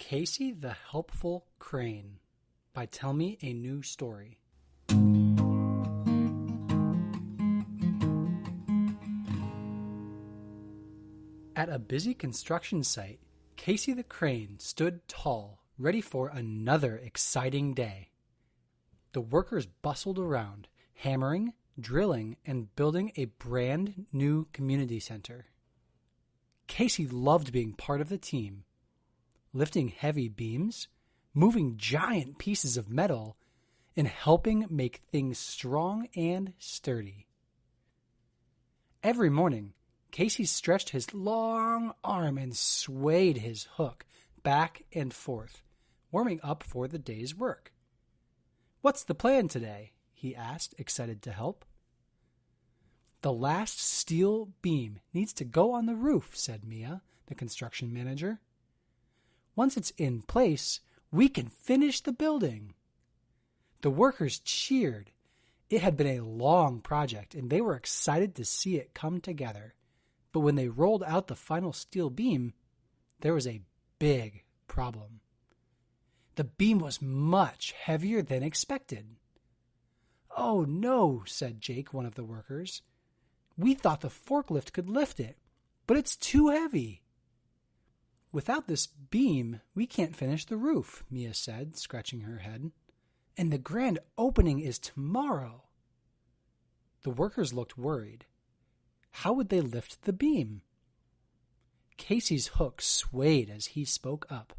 Casey the Helpful Crane by Tell Me a New Story. At a busy construction site, Casey the Crane stood tall, ready for another exciting day. The workers bustled around, hammering, drilling, and building a brand new community center. Casey loved being part of the team, lifting heavy beams, moving giant pieces of metal, and helping make things strong and sturdy. Every morning, Casey stretched his long arm and swayed his hook back and forth, warming up for the day's work. "What's the plan today?" he asked, excited to help. "The last steel beam needs to go on the roof," said Mia, the construction manager. "Once it's in place, we can finish the building." The workers cheered. It had been a long project, and they were excited to see it come together. But when they rolled out the final steel beam, there was a big problem. The beam was much heavier than expected. "Oh no," said Jake, one of the workers. "We thought the forklift could lift it, but it's too heavy." "Without this beam, we can't finish the roof," Mia said, scratching her head. "And the grand opening is tomorrow." The workers looked worried. How would they lift the beam? Casey's hook swayed as he spoke up.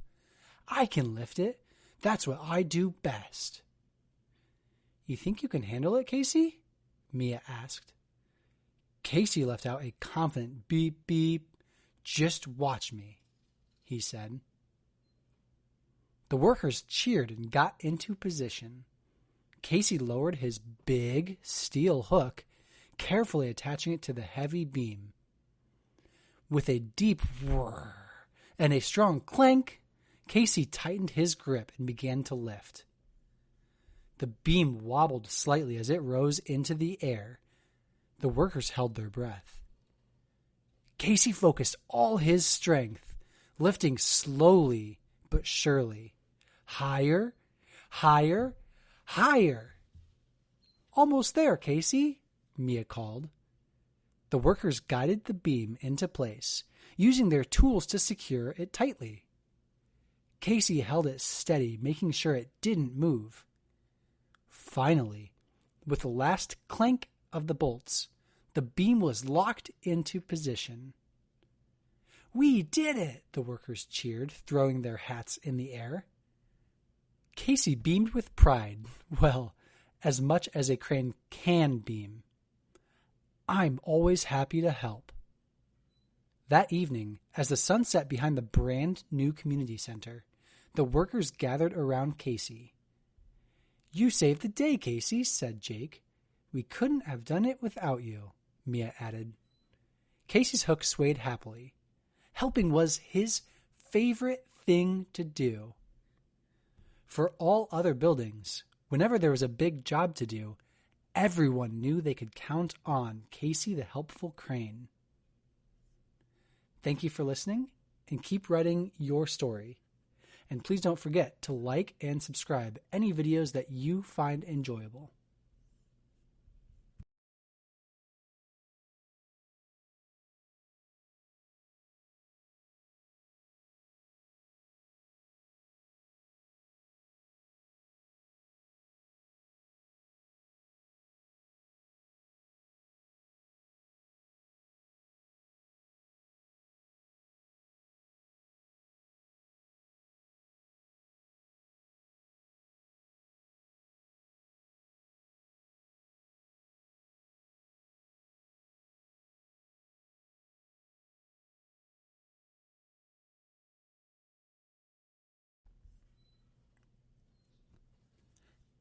"I can lift it. That's what I do best." "You think you can handle it, Casey?" Mia asked. Casey let out a confident beep beep. "Just watch me," he said. The workers cheered and got into position. Casey lowered his big steel hook, carefully attaching it to the heavy beam. With a deep whir and a strong clank, Casey tightened his grip and began to lift. The beam wobbled slightly as it rose into the air. The workers held their breath. Casey focused all his strength, lifting slowly but surely. Higher, higher, higher. "Almost there, Casey," Mia called. The workers guided the beam into place, using their tools to secure it tightly. Casey held it steady, making sure it didn't move. Finally, with the last clank of the bolts, the beam was locked into position. "We did it!" the workers cheered, throwing their hats in the air. Casey beamed with pride, well, as much as a crane can beam. "I'm always happy to help." That evening, as the sun set behind the brand new community center, the workers gathered around Casey. "You saved the day, Casey," said Jake. "We couldn't have done it without you," Mia added. Casey's hook swayed happily. Helping was his favorite thing to do. For all other buildings, whenever there was a big job to do, everyone knew they could count on Casey the Helpful Crane. Thank you for listening, and keep writing your story. And please don't forget to like and subscribe any videos that you find enjoyable.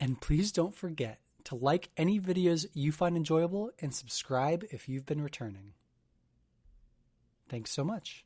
And please don't forget to like any videos you find enjoyable and subscribe if you've been returning. Thanks so much.